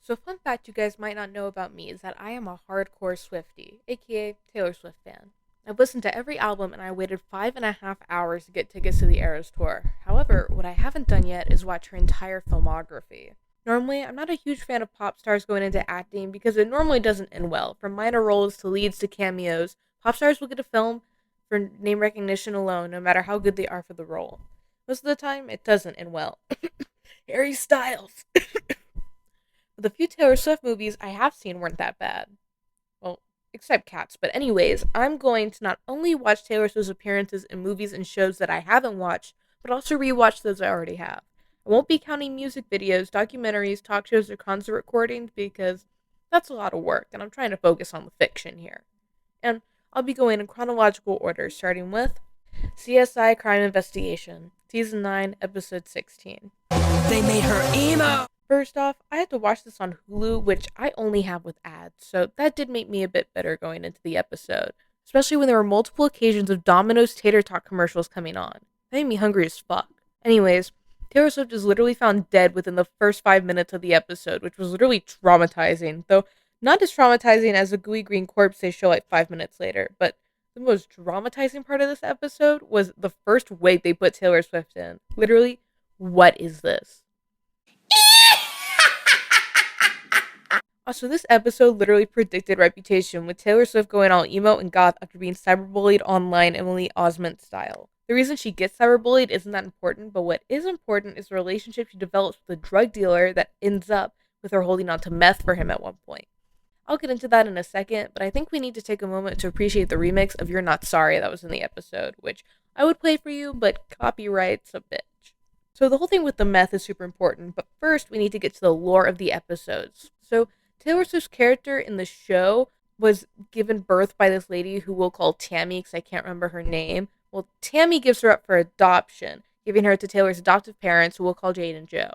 So fun fact you guys might not know about me is that I am a hardcore Swiftie, aka Taylor Swift fan. I've listened to every album and I waited 5.5 hours to get tickets to the Eras tour. However, what I haven't done yet is watch her entire filmography. Normally, I'm not a huge fan of pop stars going into acting because it normally doesn't end well. From minor roles to leads to cameos, pop stars will get a film for name recognition alone, no matter how good they are for the role. Most of the time, it doesn't end well. Harry Styles! The few Taylor Swift movies I have seen weren't that bad. Well, except Cats. But anyways, I'm going to not only watch Taylor Swift's appearances in movies and shows that I haven't watched, but also rewatch those I already have. I won't be counting music videos, documentaries, talk shows, or concert recordings because that's a lot of work, and I'm trying to focus on the fiction here. And I'll be going in chronological order, starting with CSI Crime Investigation, Season 9, Episode 16. They made her emo! First off, I had to watch this on Hulu, which I only have with ads, so that did make me a bit bitter going into the episode, especially when there were multiple occasions of Domino's Tater Tot commercials coming on. That made me hungry as fuck. Anyways, Taylor Swift is literally found dead within the first 5 minutes of the episode, which was literally traumatizing, though not as traumatizing as the gooey green corpse they show like 5 minutes later, but the most traumatizing part of this episode was the first wig they put Taylor Swift in. Literally, what is this? Also, this episode literally predicted Reputation, with Taylor Swift going all emo and goth after being cyberbullied online Emily Osment style. The reason she gets cyberbullied isn't that important, but what is important is the relationship she develops with a drug dealer that ends up with her holding on to meth for him at one point. I'll get into that in a second, but I think we need to take a moment to appreciate the remix of You're Not Sorry that was in the episode, which I would play for you, but copyright's a bitch. So the whole thing with the meth is super important, but first we need to get to the lore of the episodes. So Taylor Swift's character in the show was given birth by this lady who we'll call Tammy because I can't remember her name. Well, Tammy gives her up for adoption, giving her to Taylor's adoptive parents who we'll call Jane and Joe.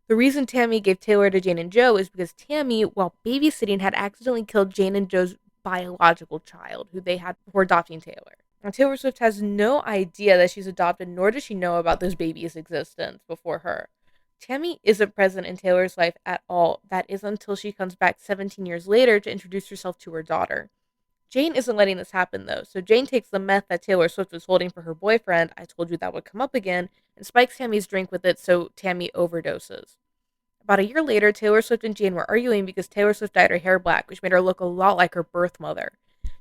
The reason Tammy gave Taylor to Jane and Joe is because Tammy, while babysitting, had accidentally killed Jane and Joe's biological child, who they had before adopting Taylor. Now, Taylor Swift has no idea that she's adopted, nor does she know about this baby's existence before her. Tammy isn't present in Taylor's life at all. That is until she comes back 17 years later to introduce herself to her daughter. Jane isn't letting this happen, though, so Jane takes the meth that Taylor Swift was holding for her boyfriend, I told you that would come up again, and spikes Tammy's drink with it so Tammy overdoses. About a year later, Taylor Swift and Jane were arguing because Taylor Swift dyed her hair black, which made her look a lot like her birth mother.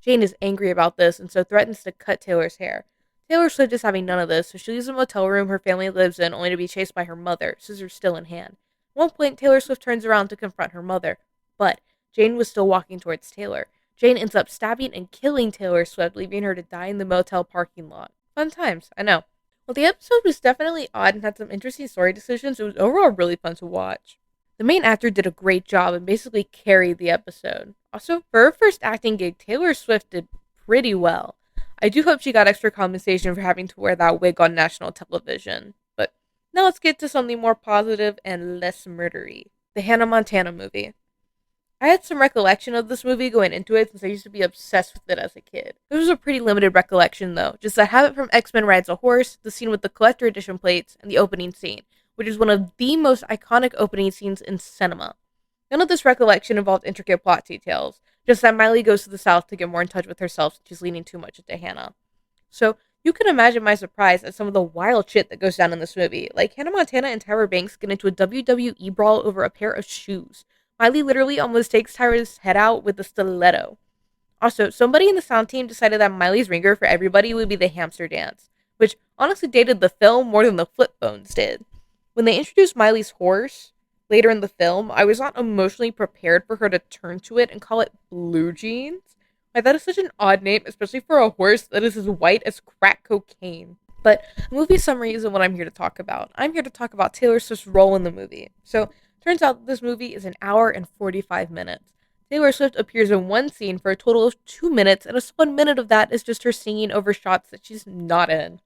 Jane is angry about this and so threatens to cut Taylor's hair. Taylor Swift is having none of this, so she leaves a motel room her family lives in only to be chased by her mother, scissors still in hand. At one point, Taylor Swift turns around to confront her mother, but Jane was still walking towards Taylor. Jane ends up stabbing and killing Taylor Swift, leaving her to die in the motel parking lot. Fun times, I know. While the episode was definitely odd and had some interesting story decisions, it was overall really fun to watch. The main actor did a great job and basically carried the episode. Also, for her first acting gig, Taylor Swift did pretty well. I do hope she got extra compensation for having to wear that wig on national television. But now let's get to something more positive and less murdery. The Hannah Montana movie. I had some recollection of this movie going into it since I used to be obsessed with it as a kid. This was a pretty limited recollection though, just I have it from X-Men Rides a Horse, the scene with the collector edition plates, and the opening scene, which is one of the most iconic opening scenes in cinema. None of this recollection involved intricate plot details, just that Miley goes to the South to get more in touch with herself since she's leaning too much into Hannah. So, you can imagine my surprise at some of the wild shit that goes down in this movie. Like, Hannah Montana and Tyra Banks get into a WWE brawl over a pair of shoes. Miley literally almost takes Tyra's head out with a stiletto. Also, somebody in the sound team decided that Miley's ringer for everybody would be the hamster dance, which honestly dated the film more than the flip phones did. When they introduced Miley's horse later in the film, I was not emotionally prepared for her to turn to it and call it Blue Jeans. Like, that is such an odd name, especially for a horse that is as white as crack cocaine. But movie summary isn't what I'm here to talk about. I'm here to talk about Taylor Swift's role in the movie. So, turns out that this movie is an hour and 45 minutes. Taylor Swift appears in one scene for a total of 2 minutes, and a 1 minute of that is just her singing over shots that she's not in.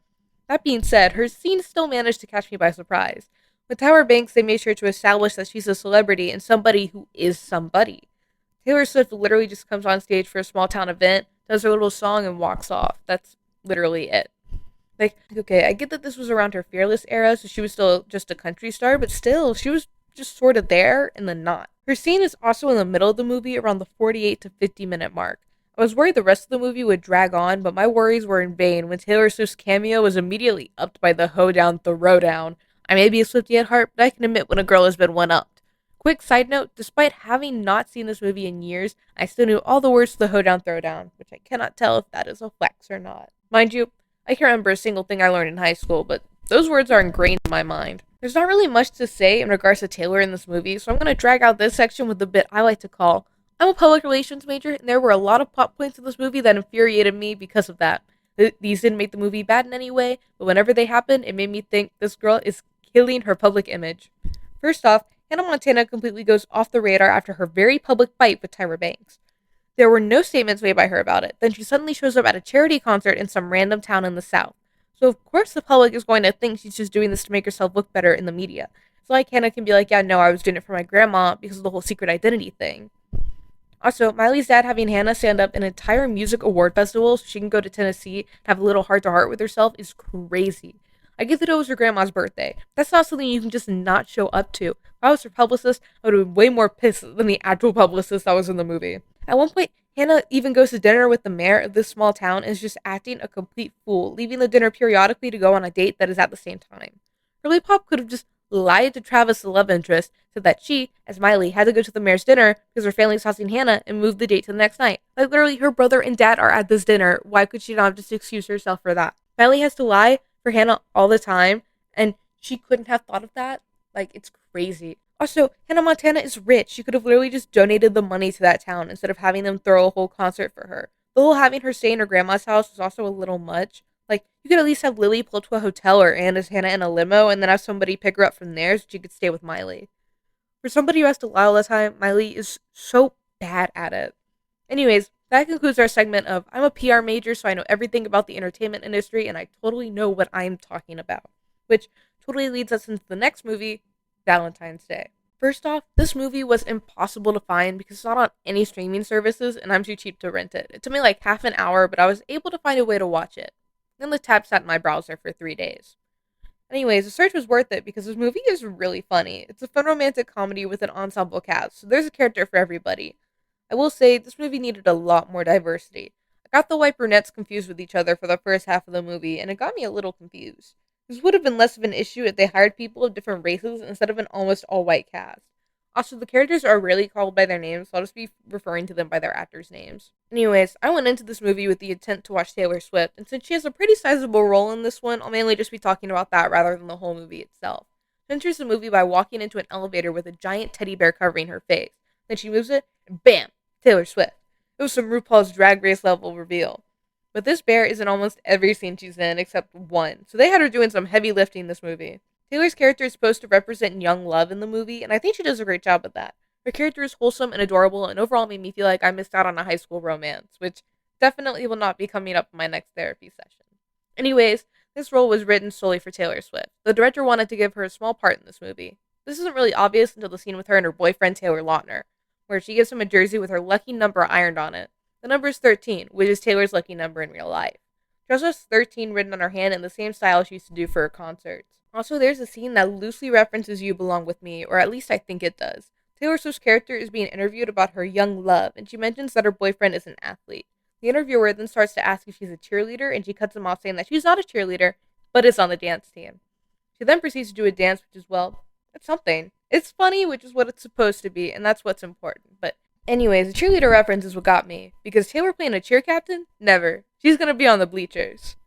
That being said, her scenes still managed to catch me by surprise. With Tyra Banks, they made sure to establish that she's a celebrity and somebody who is somebody. Taylor Swift literally just comes on stage for a small town event, does her little song, and walks off. That's literally it. Like, okay, I get that this was around her Fearless era, so she was still just a country star, but still, she was just sort of there and then not. Her scene is also in the middle of the movie around the 48 to 50-minute mark. I was worried the rest of the movie would drag on, but my worries were in vain when Taylor Swift's cameo was immediately upped by the hoedown throwdown. I may be a Swiftie at heart, but I can admit when a girl has been one-upped. Quick side note, despite having not seen this movie in years, I still knew all the words to the hoedown throwdown, which I cannot tell if that is a flex or not. Mind you, I can't remember a single thing I learned in high school, but those words are ingrained in my mind. There's not really much to say in regards to Taylor in this movie, so I'm going to drag out this section with the bit I like to call I'm a public relations major, and there were a lot of plot points in this movie that infuriated me because of that. These didn't make the movie bad in any way, but whenever they happened, it made me think this girl is killing her public image. First off, Hannah Montana completely goes off the radar after her very public fight with Tyra Banks. There were no statements made by her about it. Then she suddenly shows up at a charity concert in some random town in the South. So of course the public is going to think she's just doing this to make herself look better in the media. So like Hannah can be like, yeah, no, I was doing it for my grandma because of the whole secret identity thing. Also, Miley's dad having Hannah stand up an entire music award festival so she can go to Tennessee and have a little heart to heart with herself is crazy. I get that it was her grandma's birthday. That's not something you can just not show up to. If I was her publicist, I would have been way more pissed than the actual publicist that was in the movie. At one point, Hannah even goes to dinner with the mayor of this small town and is just acting a complete fool, leaving the dinner periodically to go on a date that is at the same time. Girly Pop could have just lied to Travis, the love interest, said that she, as Miley, had to go to the mayor's dinner because her family's housing Hannah and moved the date to the next night. Like, literally, her brother and dad are at this dinner. Why could she not just excuse herself for that? Miley has to lie for Hannah all the time, and she couldn't have thought of that? Like, it's crazy. Also, Hannah Montana is rich. She could have literally just donated the money to that town instead of having them throw a whole concert for her. The whole having her stay in her grandma's house was also a little much. Like, you could at least have Lily pull up to a hotel or Anna's Hannah in a limo and then have somebody pick her up from there so she could stay with Miley. For somebody who has to lie all the time, Miley is so bad at it. Anyways, that concludes our segment of I'm a PR major, so I know everything about the entertainment industry and I totally know what I'm talking about. Which totally leads us into the next movie, Valentine's Day. First off, this movie was impossible to find because it's not on any streaming services and I'm too cheap to rent it. It took me like half an hour, but I was able to find a way to watch it. Then the tab sat in my browser for 3 days. Anyways, the search was worth it because this movie is really funny. It's a fun romantic comedy with an ensemble cast, so there's a character for everybody. I will say, this movie needed a lot more diversity. I got the white brunettes confused with each other for the first half of the movie, and it got me a little confused. This would have been less of an issue if they hired people of different races instead of an almost all-white cast. Also, the characters are rarely called by their names, so I'll just be referring to them by their actors' names. Anyways, I went into this movie with the intent to watch Taylor Swift, and since she has a pretty sizable role in this one, I'll mainly just be talking about that rather than the whole movie itself. She enters the movie by walking into an elevator with a giant teddy bear covering her face. Then she moves it, and bam! Taylor Swift. It was some RuPaul's Drag Race level reveal. But this bear is in almost every scene she's in except one, so they had her doing some heavy lifting in this movie. Taylor's character is supposed to represent young love in the movie, and I think she does a great job of that. Her character is wholesome and adorable, and overall made me feel like I missed out on a high school romance, which definitely will not be coming up in my next therapy session. Anyways, this role was written solely for Taylor Swift. The director wanted to give her a small part in this movie. This isn't really obvious until the scene with her and her boyfriend Taylor Lautner, where she gives him a jersey with her lucky number ironed on it. The number is 13, which is Taylor's lucky number in real life. She also has 13 written on her hand in the same style she used to do for her concerts. Also, there's a scene that loosely references You Belong With Me, or at least I think it does. Taylor Swift's character is being interviewed about her young love, and she mentions that her boyfriend is an athlete. The interviewer then starts to ask if she's a cheerleader, and she cuts him off saying that she's not a cheerleader, but is on the dance team. She then proceeds to do a dance, which is, well, it's something. It's funny, which is what it's supposed to be, and that's what's important. But anyways, the cheerleader reference is what got me, because Taylor playing a cheer captain? Never. She's gonna be on the bleachers.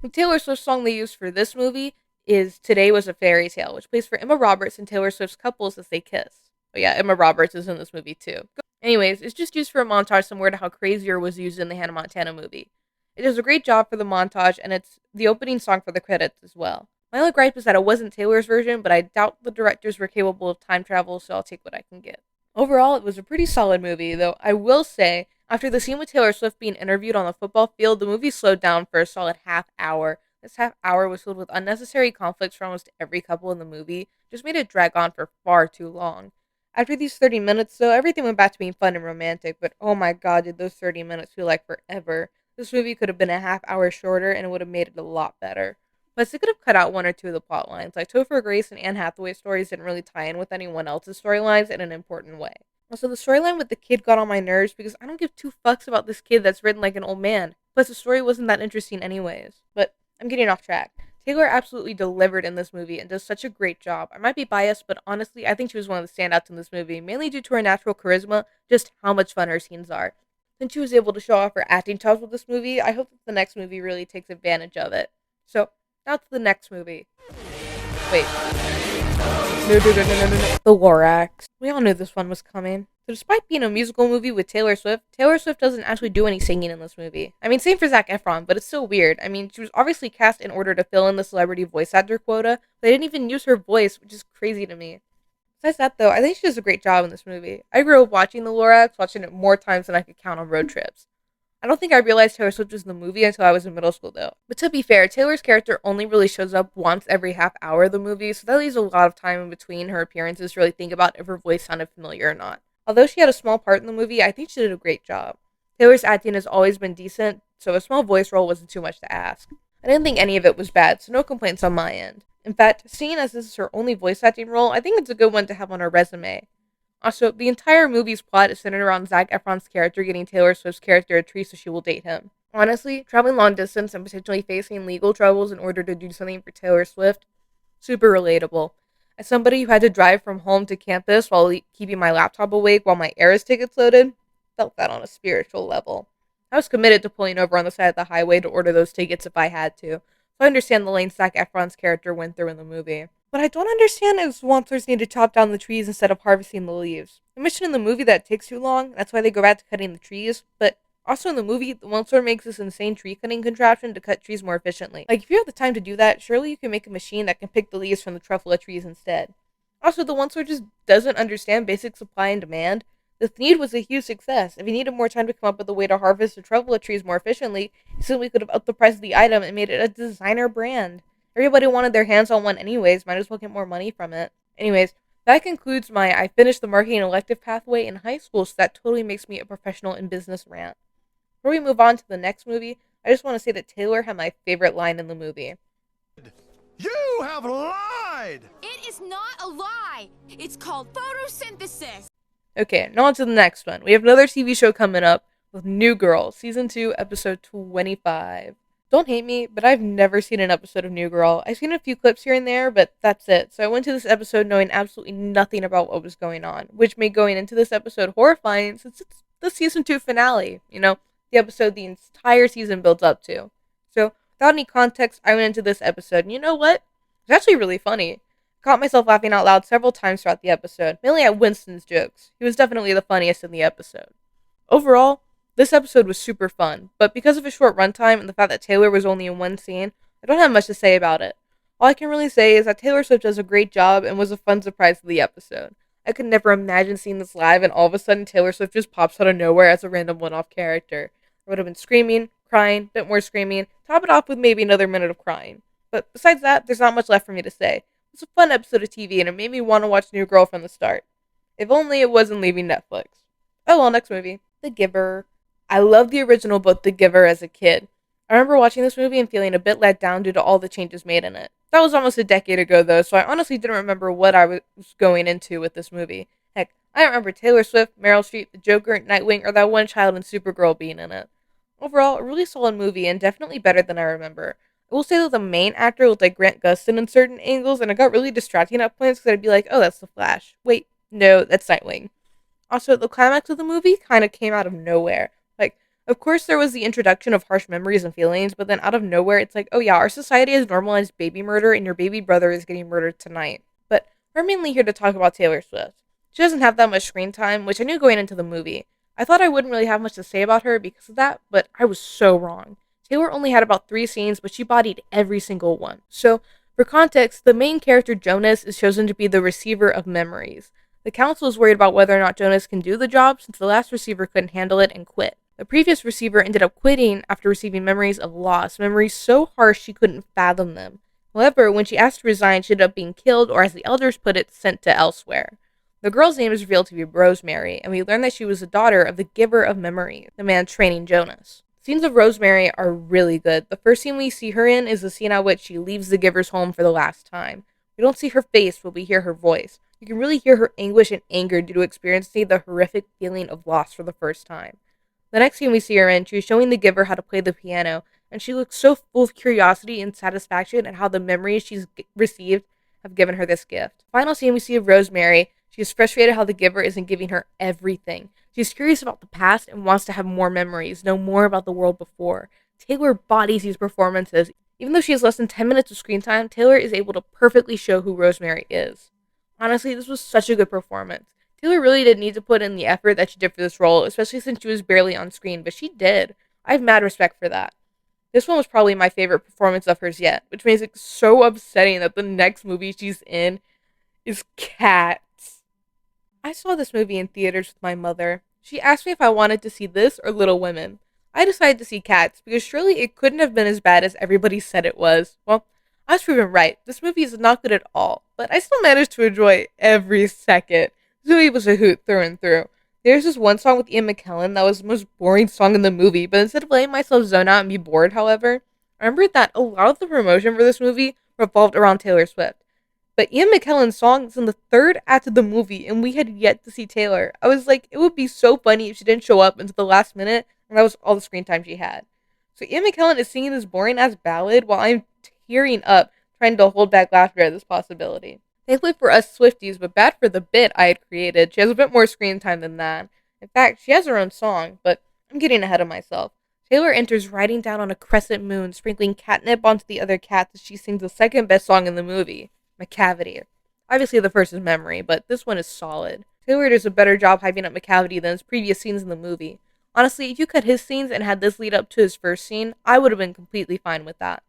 The Taylor Swift song they used for this movie is Today Was a Fairy Tale, which plays for Emma Roberts and Taylor Swift's couples as they kiss. Oh yeah, Emma Roberts is in this movie too. Anyways, it's just used for a montage similar to how Crazier was used in the Hannah Montana movie. It does a great job for the montage, and it's the opening song for the credits as well. My only gripe is that it wasn't Taylor's version, but I doubt the directors were capable of time travel, so I'll take what I can get. Overall, it was a pretty solid movie, though I will say, after the scene with Taylor Swift being interviewed on the football field, the movie slowed down for a solid half hour. This half hour was filled with unnecessary conflicts for almost every couple in the movie, just made it drag on for far too long. After these 30 minutes, though, everything went back to being fun and romantic, but oh my god, did those 30 minutes feel like forever. This movie could have been a half hour shorter, and it would have made it a lot better. Plus, they could have cut out one or two of the plot lines, like Topher Grace and Anne Hathaway's stories didn't really tie in with anyone else's storylines in an important way. Also, the storyline with the kid got on my nerves because I don't give two fucks about this kid that's written like an old man. Plus, the story wasn't that interesting anyways. But I'm getting off track. Taylor absolutely delivered in this movie and does such a great job. I might be biased, but honestly, I think she was one of the standouts in this movie, mainly due to her natural charisma, just how much fun her scenes are. Since she was able to show off her acting chops with this movie, I hope that the next movie really takes advantage of it. So, now to the next movie. Wait. No. The Lorax. We all knew this one was coming. So despite being a musical movie with Taylor Swift doesn't actually do any singing in this movie. I mean, same for Zac Efron, but it's still weird. I mean, she was obviously cast in order to fill in the celebrity voice actor quota, but they didn't even use her voice, which is crazy to me. Besides that, though, I think she does a great job in this movie. I grew up watching The Lorax, watching it more times than I could count on road trips. I don't think I realized Taylor Swift was in the movie until I was in middle school, though. But to be fair, Taylor's character only really shows up once every half hour of the movie, so that leaves a lot of time in between her appearances to really think about if her voice sounded familiar or not. Although she had a small part in the movie, I think she did a great job. Taylor's acting has always been decent, so a small voice role wasn't too much to ask. I didn't think any of it was bad, so no complaints on my end. In fact, seeing as this is her only voice acting role, I think it's a good one to have on her resume. Also, the entire movie's plot is centered around Zac Efron's character getting Taylor Swift's character a tree so she will date him. Honestly, traveling long distance and potentially facing legal troubles in order to do something for Taylor Swift, super relatable. As somebody who had to drive from home to campus while keeping my laptop awake while my Eras tickets loaded, felt that on a spiritual level. I was committed to pulling over on the side of the highway to order those tickets if I had to, so I understand the lane Zac Efron's character went through in the movie. What I don't understand is Swampers need to chop down the trees instead of harvesting the leaves. They mention in the movie that it takes too long, that's why they go back to cutting the trees, but also in the movie, the monster makes this insane tree cutting contraption to cut trees more efficiently. Like, if you have the time to do that, surely you can make a machine that can pick the leaves from the truffle of trees instead. Also, the one sword just doesn't understand basic supply and demand. The Thneed was a huge success. If he needed more time to come up with a way to harvest the truffle of trees more efficiently, he simply could have upped the price of the item and made it a designer brand. Everybody wanted their hands on one anyways, might as well get more money from it. Anyways, that concludes my I finished the marketing elective pathway in high school, so that totally makes me a professional in business rant. Before we move on to the next movie, I just want to say that Taylor had my favorite line in the movie. You have lied! It is not a lie. It's called photosynthesis. Okay, now on to the next one. We have another TV show coming up with New Girl, Season 2, Episode 25. Don't hate me, but I've never seen an episode of New Girl. I've seen a few clips here and there, but that's it. So I went to this episode knowing absolutely nothing about what was going on, which made going into this episode horrifying since it's the Season 2 finale. You know, the episode the entire season builds up to. So, without any context, I went into this episode, and you know what? It's actually really funny. I caught myself laughing out loud several times throughout the episode, mainly at Winston's jokes. He was definitely the funniest in the episode. Overall, this episode was super fun, but because of its short runtime and the fact that Taylor was only in one scene, I don't have much to say about it. All I can really say is that Taylor Swift does a great job and was a fun surprise to the episode. I could never imagine seeing this live and all of a sudden Taylor Swift just pops out of nowhere as a random one-off character. I would have been screaming, crying, bit more screaming, top it off with maybe another minute of crying. But besides that, there's not much left for me to say. It was a fun episode of TV and it made me want to watch New Girl from the start. If only it wasn't leaving Netflix. Oh well, next movie. The Giver. I loved the original book The Giver as a kid. I remember watching this movie and feeling a bit let down due to all the changes made in it. That was almost a decade ago though, so I honestly didn't remember what I was going into with this movie. Heck, I don't remember Taylor Swift, Meryl Streep, the Joker, Nightwing, or that one child in Supergirl being in it. Overall, a really solid movie and definitely better than I remember. I will say that the main actor looked like Grant Gustin in certain angles, and it got really distracting at points because I'd be like, oh, that's the Flash. Wait, no, that's Nightwing. Also, the climax of the movie kind of came out of nowhere. Like, of course there was the introduction of harsh memories and feelings, but then out of nowhere it's like, oh yeah, our society has normalized baby murder and your baby brother is getting murdered tonight. But we're mainly here to talk about Taylor Swift. She doesn't have that much screen time, which I knew going into the movie. I thought I wouldn't really have much to say about her because of that, but I was so wrong. Taylor only had about 3 scenes, but she bodied every single one. So, for context, the main character Jonas is chosen to be the receiver of memories. The council is worried about whether or not Jonas can do the job since the last receiver couldn't handle it and quit. The previous receiver ended up quitting after receiving memories of loss, memories so harsh she couldn't fathom them. However, when she asked to resign, she ended up being killed, or as the elders put it, sent to elsewhere. The girl's name is revealed to be Rosemary, and we learn that she was the daughter of the Giver of Memories, the man training Jonas. Scenes of Rosemary are really good. The first scene we see her in is the scene at which she leaves the Giver's home for the last time. We don't see her face, but we hear her voice. You can really hear her anguish and anger due to experiencing the horrific feeling of loss for the first time. The next scene we see her in, she is showing the Giver how to play the piano, and she looks so full of curiosity and satisfaction at how the memories she's received have given her this gift. Final scene we see of Rosemary, she is frustrated how the Giver isn't giving her everything. She's curious about the past and wants to have more memories, know more about the world before. Taylor bodies these performances. Even though she has less than 10 minutes of screen time, Taylor is able to perfectly show who Rosemary is. Honestly, this was such a good performance. Taylor really didn't need to put in the effort that she did for this role, especially since she was barely on screen, but she did. I have mad respect for that. This one was probably my favorite performance of hers yet, which makes it so upsetting that the next movie she's in is Cats. I saw this movie in theaters with my mother. She asked me if I wanted to see this or Little Women. I decided to see Cats because surely it couldn't have been as bad as everybody said it was. Well, I was proven right. This movie is not good at all, but I still managed to enjoy every second. This movie was a hoot through and through. There's this one song with Ian McKellen that was the most boring song in the movie, but instead of letting myself zone out and be bored, however, I remembered that a lot of the promotion for this movie revolved around Taylor Swift. But Ian McKellen's song is in the third act of the movie, and we had yet to see Taylor. I was like, it would be so funny if she didn't show up until the last minute, and that was all the screen time she had. So Ian McKellen is singing this boring ass ballad while I'm tearing up, trying to hold back laughter at this possibility. Thankfully for us Swifties, but bad for the bit I had created. She has a bit more screen time than that. In fact, she has her own song, but I'm getting ahead of myself. Taylor enters riding down on a crescent moon, sprinkling catnip onto the other cats as she sings the second best song in the movie, Macavity. Obviously the first is Memory, but this one is solid. Taylor does a better job hyping up Macavity than his previous scenes in the movie. Honestly, if you cut his scenes and had this lead up to his first scene, I would have been completely fine with that.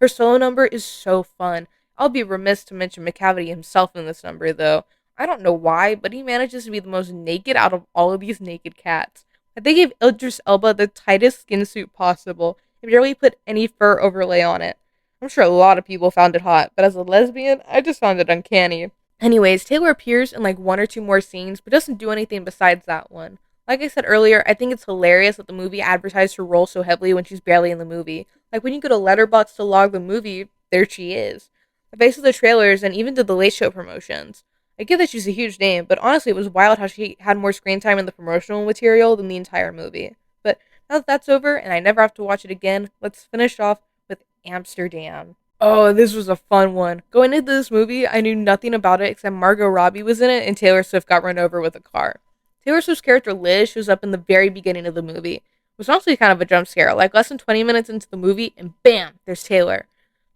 Her solo number is so fun. I'll be remiss to mention Macavity himself in this number, though. I don't know why, but he manages to be the most naked out of all of these naked cats. They gave Idris Elba the tightest skin suit possible and barely put any fur overlay on it. I'm sure a lot of people found it hot, but as a lesbian, I just found it uncanny. Anyways, Taylor appears in like one or two more scenes, but doesn't do anything besides that one. Like I said earlier, I think it's hilarious that the movie advertised her role so heavily when she's barely in the movie. Like when you go to Letterboxd to log the movie, there she is. The face of the trailers and even did the Late Show promotions. I get that she's a huge name, but honestly it was wild how she had more screen time in the promotional material than the entire movie. But now that that's over and I never have to watch it again, let's finish off with Amsterdam. Oh, this was a fun one. Going into this movie, I knew nothing about it except Margot Robbie was in it and Taylor Swift got run over with a car. Taylor Swift's character Liz shows up in the very beginning of the movie. It was honestly kind of a jump scare, like less than 20 minutes into the movie, and bam, there's Taylor.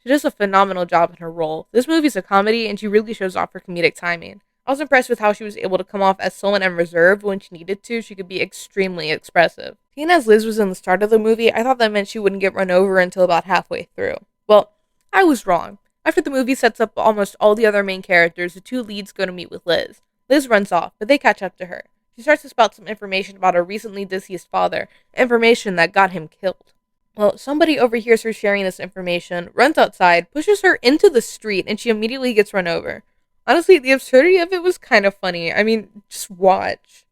She does a phenomenal job in her role. This movie's a comedy, and she really shows off her comedic timing. I was impressed with how she was able to come off as sullen and reserved when she needed to. She could be extremely expressive. Seeing as Liz was in the start of the movie, I thought that meant she wouldn't get run over until about halfway through. Well, I was wrong. After the movie sets up almost all the other main characters, the two leads go to meet with Liz. Liz runs off, but they catch up to her. She starts to spout some information about her recently deceased father, information that got him killed. Well, somebody overhears her sharing this information, runs outside, pushes her into the street, and she immediately gets run over. Honestly, the absurdity of it was kind of funny. I mean, just watch.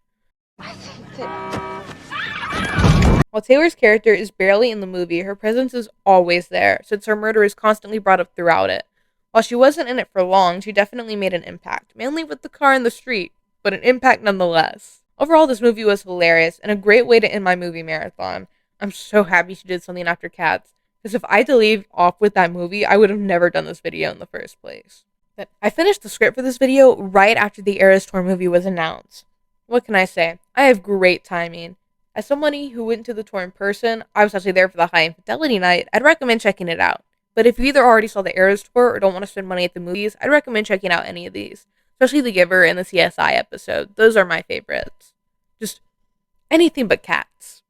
While Taylor's character is barely in the movie, her presence is always there, since her murder is constantly brought up throughout it. While she wasn't in it for long, she definitely made an impact, mainly with the car in the street, but an impact nonetheless. Overall, this movie was hilarious, and a great way to end my movie marathon. I'm so happy she did something after Cats, because if I had to leave off with that movie, I would have never done this video in the first place. But I finished the script for this video right after the Eras Tour movie was announced. What can I say? I have great timing. As somebody who went to the tour in person, I was actually there for the High Infidelity night, I'd recommend checking it out. But if you either already saw the Eras Tour or don't want to spend money at the movies, I'd recommend checking out any of these. Especially The Giver and the CSI episode. Those are my favorites. Just anything but Cats.